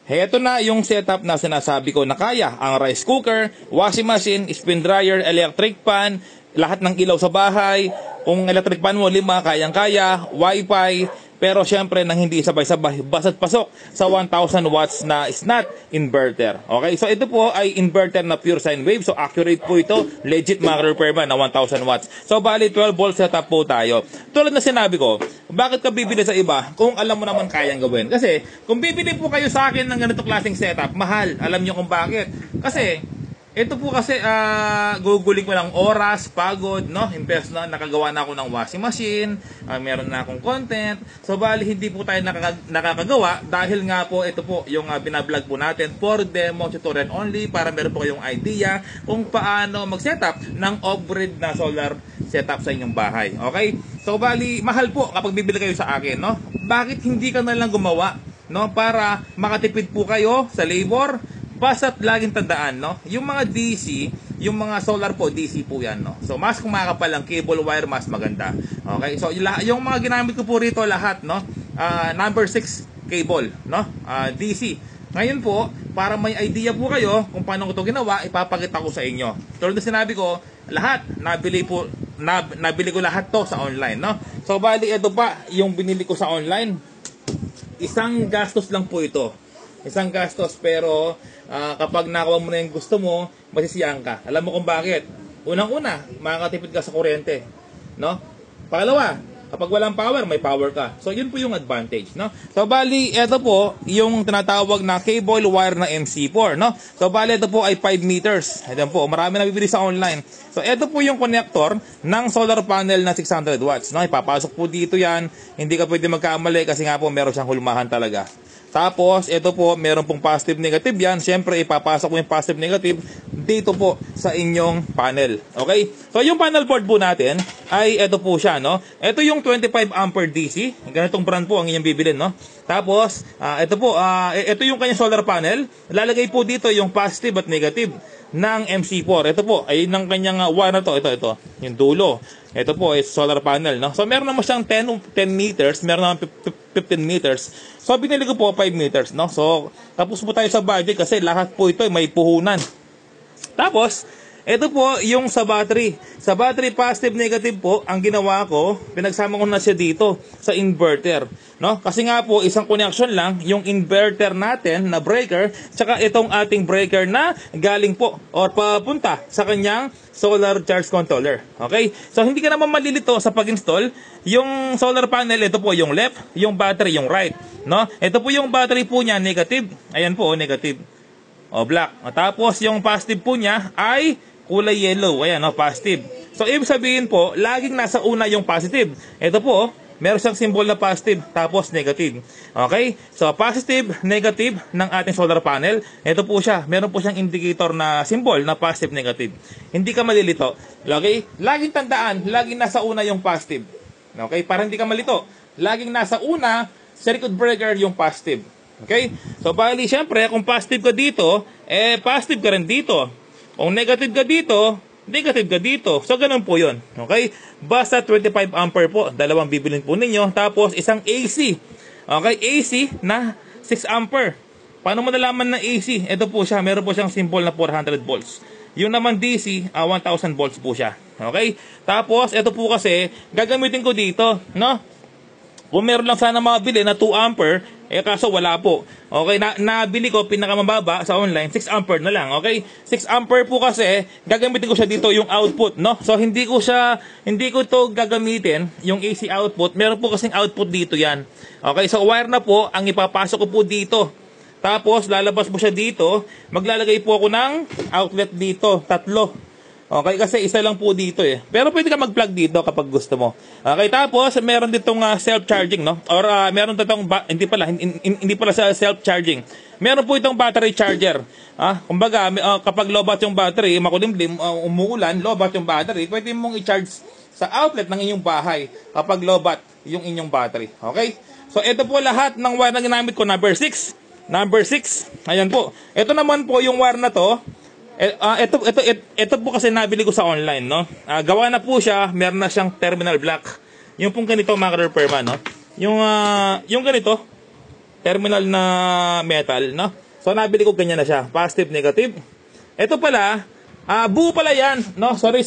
Heto na yung setup na sinasabi ko na kaya ang rice cooker, washing machine, spin dryer, electric pan, lahat ng ilaw sa bahay. Kung electric pan mo 5, kayang-kaya, wifi, pero syempre nang hindi sabay-sabay, basta't pasok sa 1000 watts na snot inverter. Okay, so ito po ay inverter na pure sine wave, so accurate po ito, legit mga repairman na 1000 watts. So bali 12 volt setup po tayo. Tulad na sinabi ko, bakit ka bibili sa iba kung alam mo naman kayang gawin? Kasi kung bibili po kayo sa akin ng ganito klaseng setup, mahal. Alam niyo kung bakit? Kasi ito po kasi guguling ko lang oras, pagod, no? Imbes na nakagawa na ako ng washing machine, meron na akong content. So bali hindi po tayo nakakagawa dahil nga po ito po yung binablog po natin for demo tutorial only para meron po kayong idea kung paano mag-setup ng off-grid na solar setup sa inyong bahay. Okay? So bali mahal po kapag bibili kayo sa akin, no? Bakit hindi ka na lang gumawa, no? Para makatipid po kayo sa labor. Basta't laging tandaan, no? Yung mga DC, yung mga solar po, DC po yan, no? So, mas kung makakapal ang cable wire, mas maganda. Okay? So, yung mga ginamit ko po rito lahat, no? Number 6 cable, no? DC. Ngayon po, para may idea po kayo kung paano ko ito ginawa, ipapakita ko sa inyo. Tulad na sinabi ko, lahat, nabili ko lahat to sa online, no? So, bali, ito pa, yung binili ko sa online, isang gastos lang po ito. Isang gastos, pero kapag nakuha mo na yung gusto mo, masisiyahan ka. Alam mo kung bakit? Unang-una, makakatipid ka sa kuryente, no? Pangalawa, kapag walang power, may power ka. So, yun po yung advantage, no? So, bali, ito po, yung tinatawag na cable wire na MC4, no? So, bali, ito po ay 5 meters. Ito po, marami na bibili sa online. So, ito po yung connector ng solar panel na 600 watts, no? Ipapasok po dito yan. Hindi ka pwede magkamali kasi nga po, meron siyang hulmahan talaga. Tapos, ito po, meron pong positive negative yan. Siyempre, ipapasok mo yung positive negative dito po sa inyong panel. Okay? So, yung panel board po natin ay ito po siya, no? Ito yung 25 ampere DC. Ganitong brand po ang inyong bibilin, no? Tapos, ito po, ito yung kanyang solar panel. Lalagay po dito yung positive at negative ng MC4. Ito po, ay ng kanyang wire na to. Ito. Yung dulo. Ito po is solar panel, no? So, meron naman siyang 10 meters. Meron naman 15 meters. So, binili ko po 5 meters, no? So, tapos po tayo sa budget kasi lahat po ito ay may puhunan. Tapos, ito po yung sa battery. Sa battery, positive, negative po, ang ginawa ko, pinagsama ko na siya dito sa inverter, no? Kasi nga po, isang connection lang, yung inverter natin na breaker, tsaka itong ating breaker na galing po or papunta sa kanyang solar charge controller. Okay? So, hindi ka naman malilito sa pag-install. Yung solar panel, ito po yung left, yung battery, yung right, no? Ito po yung battery po niya, negative. Ayan po, negative. O, black. Tapos, yung positive po niya ay kulay yellow. Ayan, no, positive. So, ibig sabihin po, laging nasa una yung positive. Ito po, meron siyang symbol na positive, tapos negative. Okay? So, positive, negative ng ating solar panel. Ito po siya. Meron po siyang indicator na symbol na positive, negative. Hindi ka malilito. Okay? Laging tandaan, laging nasa una yung positive. Okay? Para hindi ka malito. Laging nasa una, circuit breaker yung positive. Okay? So, bali, syempre, kung positive ka dito, positive ka rin dito. Kung negative ka dito, negative ka dito. So, ganun po yun. Okay? Basta 25 ampere po. Dalawang bibilin po ninyo. Tapos, isang AC. Okay? AC na 6 ampere. Paano mo nalaman ng AC? Ito po siya. Meron po siyang symbol na 400 volts. Yung naman DC, 1000 volts po siya. Okay? Tapos, ito po kasi, gagamitin ko dito. No? Kung meron lang sana mabili na 2 ampere, kaso wala po. Okay, nabili ko pinakamababa sa online, 6 ampere na lang. Okay? 6 ampere po kasi, gagamitin ko siya dito yung output, no? So, hindi ko to gagamitin, yung AC output. Meron po kasing output dito yan. Okay, so wire na po, ang ipapasok ko po dito. Tapos, lalabas po siya dito. Maglalagay po ako ng outlet dito, 3. Okay, kasi isa lang po dito eh. Pero pwede ka mag-plug dito kapag gusto mo. Okay, tapos meron ditong self-charging, no? Or meron ditong hindi pala sa self-charging. Meron po itong battery charger. Kumbaga, kapag lobat yung battery, makulimlim, umuulan, lobat yung battery, pwede mong i-charge sa outlet ng inyong bahay kapag lobat yung inyong battery. Okay? So, ito po lahat ng wire na ginamit ko, number 6. Number 6. Ayan po. Ito naman po yung wire na to. Ito po kasi nabili ko sa online, no? Gawa na po siya, meron na siyang terminal black. Yung pong ganito, mga repairman, no? Yung ganito, terminal na metal, no? So nabili ko ganyan na siya, positive, negative. Ito pala, buo pala yan, no? Sorry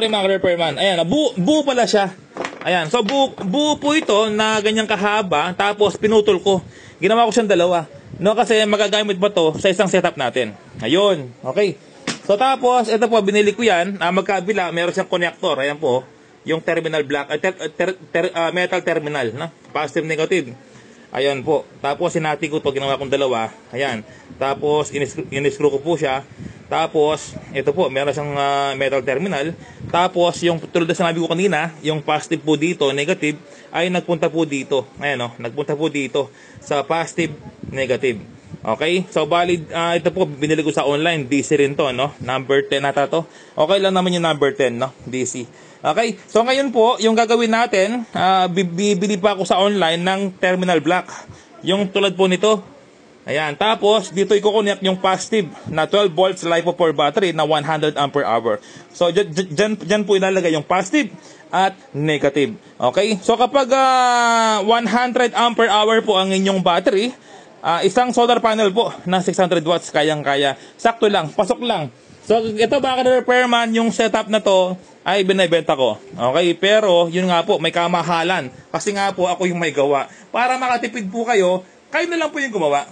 mga repairman. Ayan, buo pala siya. Ayan, so buo po ito na ganyang kahaba, tapos pinutol ko. Ginawa ko siyang dalawa, no? Kasi magagamit ba to sa isang setup natin. Ayun, okay. So tapos, ito po, binili ko yan. Magkabila, meron siyang connector. Ayan po, yung terminal black, metal terminal, no? Positive, negative. Ayan po. Tapos, sinati ko to, ginawa kong dalawa. Ayan. Tapos, in-screw ko po siya. Tapos, ito po, meron siyang metal terminal. Tapos, yung tulad na sinabi ko kanina, yung positive po dito, negative, ay nagpunta po dito. Ayan o, nagpunta po dito sa positive, negative. Okay? So, valid, ito po, binili ko sa online. DC rin to, no? Number 10 nata to. Okay lang naman yung number 10, no? DC. Okay? So, ngayon po, yung gagawin natin, bibili pa ako sa online ng terminal black. Yung tulad po nito. Ayan. Tapos, dito i-connect yung positive na 12 volts LiPo4 battery na 100 ampere hour. So, dyan po ilalagay yung positive at negative. Okay? So, kapag 100 ampere hour po ang inyong battery, isang solar panel po na 600 watts kayang-kaya. Sakto lang, pasok lang. So, ito baka repairman, yung setup na to ay binibenta ko. Okay, pero yun nga po, may kamahalan. Kasi nga po, ako yung may gawa. Para makatipid po kayo, kayo na lang po yung gumawa.